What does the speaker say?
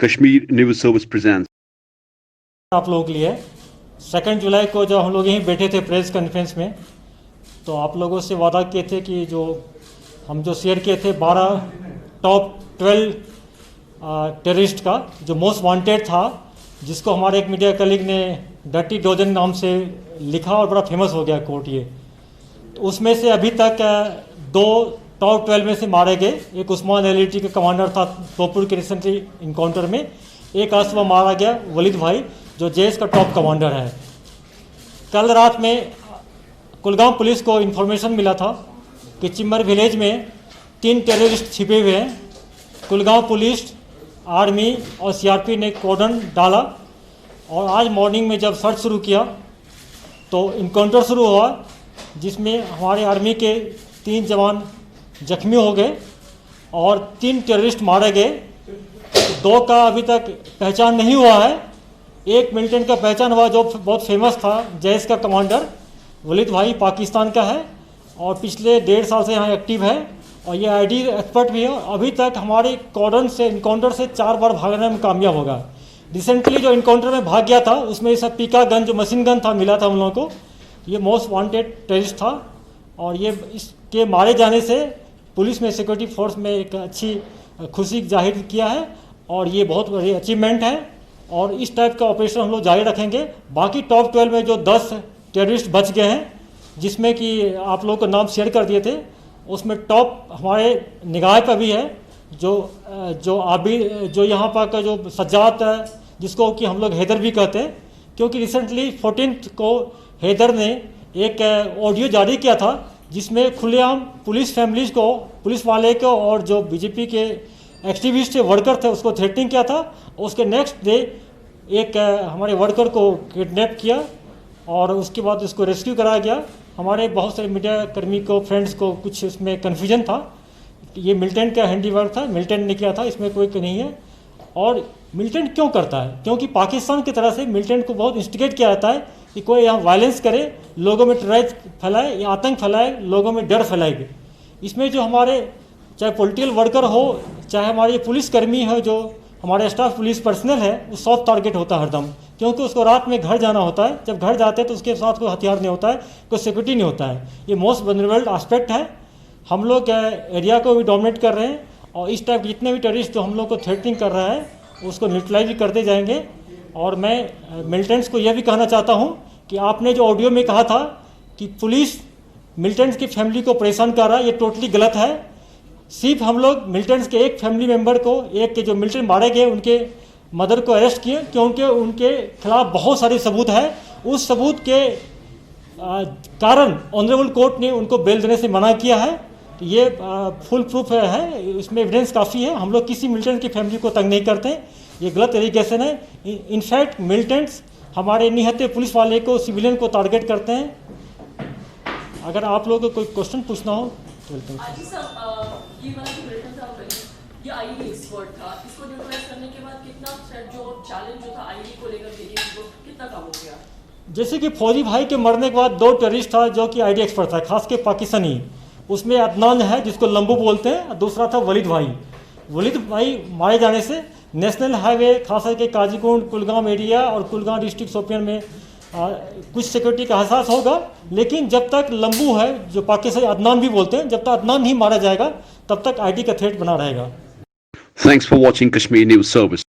Kashmir News Service presents. आप लोगों के लिए 2 जुलाई को जब हम लोग यहीं बैठे थे प्रेस कॉन्फ्रेंस में, तो आप लोगों से वादा किए थे कि जो शेयर किए थे 12 टॉप 12 टेररिस्ट का जो मोस्ट वांटेड था, जिसको हमारे एक मीडिया कलीग ने डर्टी डोजन नाम से लिखा और बड़ा फेमस हो गया कोट ये। तो उसमें से अभी तक 2 टॉप 12 में से मारे गए। एक उस्मान एलिटी का कमांडर था तोपुर के रिसेंटली इनकाउंटर में, एक आज सुबह मारा गया वलीद भाई जो जेएस का टॉप कमांडर है। कल रात में कुलगाम पुलिस को इन्फॉर्मेशन मिला था कि चिम्मर विलेज में 3 टेररिस्ट छिपे हुए हैं। कुलगाम पुलिस, आर्मी और सीआरपी ने कॉर्डन डाला और आज मॉर्निंग में जब सर्च शुरू किया तो इनकाउंटर शुरू हुआ, जिसमें हमारे आर्मी के 3 जवान जख्मी हो गए और 3 टेररिस्ट मारे गए। 2 का अभी तक पहचान नहीं हुआ है। एक मिलिटेंट का पहचान हुआ जो बहुत फेमस था, जेएस का कमांडर वलीद भाई, पाकिस्तान का है और पिछले 1.5 साल से यहाँ एक्टिव है और ये आईडी एक्सपर्ट भी है। अभी तक हमारे कॉर्डन से इनकाउंटर से 4 बार भागने में कामयाब होगा। रिसेंटली जो इनकाउंटर में भाग गया था उसमें सब पीका गन जो मशीन गन था मिला था हम लोगों को। ये मोस्ट वांटेड टेररिस्ट था और ये इसके मारे जाने से पुलिस में, सिक्योरिटी फोर्स में एक अच्छी खुशी जाहिर किया है और ये बहुत बड़ी अचीवमेंट है और इस टाइप का ऑपरेशन हम लोग जारी रखेंगे। बाकी टॉप 12 में जो 10 टेररिस्ट बच गए हैं, जिसमें कि आप लोगों को नाम शेयर कर दिए थे, उसमें टॉप हमारे निगाह पर भी है जो यहाँ पर का जो सज्जाद है, जिसको कि हम लोग हैदर भी कहते हैं, क्योंकि रिसेंटली 14 को हैदर ने एक ऑडियो जारी किया था जिसमें खुलेआम पुलिस फैमिलीज को, पुलिस वाले को और जो बीजेपी के एक्टिविस्ट वर्कर थे उसको थ्रेटनिंग किया था। उसके नेक्स्ट डे एक हमारे वर्कर को किडनैप किया और उसके बाद उसको रेस्क्यू कराया गया। हमारे बहुत सारे मीडिया कर्मी को, फ्रेंड्स को कुछ इसमें कन्फ्यूजन था, ये मिलिटेंट का हैंडीवर्क था, मिलिटेंट ने किया था, इसमें कोई नहीं है। और मिलिटेंट क्यों करता है? क्योंकि पाकिस्तान की तरह से मिलिटेंट को बहुत इंस्टिगेट किया जाता है कि कोई यहाँ वायलेंस करे, लोगों में टेररिज्म फैलाए या आतंक फैलाए, लोगों में डर फैलाए। इसमें जो हमारे चाहे पॉलिटिकल वर्कर हो, चाहे हमारे पुलिसकर्मी हो, जो हमारे स्टाफ पुलिस पर्सनल है, वो सॉफ्ट टारगेट होता है हरदम, क्योंकि उसको रात में घर जाना होता है। जब घर जाते हैं तो उसके साथ कोई हथियार नहीं होता है, कोई सिक्योरिटी नहीं होता है। ये मोस्ट वल्नरेबल एस्पेक्ट है। हम लोग एरिया को भी डोमिनेट कर रहे हैं और इस टाइप जितने भी टेररिस्ट जो हम लोग को थ्रेटनिंग कर रहा है उसको न्यूट्रलाइज भी करते जाएंगे। और मैं मिलिटेंट्स को यह भी कहना चाहता हूँ कि आपने जो ऑडियो में कहा था कि पुलिस मिलिटेंट्स की फैमिली को परेशान कर रहा है, ये टोटली गलत है। सिर्फ हम लोग मिलिटेंट्स के एक फैमिली मेम्बर को, एक के जो मिलिटेंट मारे गए उनके मदर को अरेस्ट किए, क्योंकि उनके खिलाफ बहुत सारे सबूत है। उस सबूत के कारण ऑनरेबल कोर्ट ने उनको बेल देने से मना किया है। ये फुल प्रूफ है, इसमें एविडेंस काफ़ी है। हम लोग किसी मिलिटेंट की फैमिली को तंग नहीं करते, ये गलत एलिगेशन है। इनफैक्ट मिलिटेंट्स हमारे निहत्थे पुलिस वाले को, सिविलियन को टारगेट करते हैं। अगर आप लोगों को कोई क्वेश्चन पूछना हो तो वेलकम। ये वाला जो मिलिटेंट था ये आईडी एक्सपर्ट था, इसको न्यूट्रलाइज करने के बाद कितना जो चैलेंज जो था आईडी को लेकर के कितना कम हो गया? जैसे कि फौजी भाई के मरने के बाद 2 टेररिस्ट था जो कि आईडी एक्सपर्ट था, खास के पाकिस्तानी। उसमें अदनान है जिसको लंबू बोलते हैं, दूसरा था वलीद भाई। वलीद भाई मारे जाने से नेशनल हाईवे खास करके काजीकुंड, कुलगाम एरिया और कुलगाम डिस्ट्रिक्ट शोपियान में कुछ सिक्योरिटी का एहसास होगा। लेकिन जब तक लंबू है, जो पाकिस्तानी अदनान भी बोलते हैं, जब तक अदनान नहीं मारा जाएगा तब तक आईडी का थ्रेट बना रहेगा। Thanks for watching Kashmir News Service.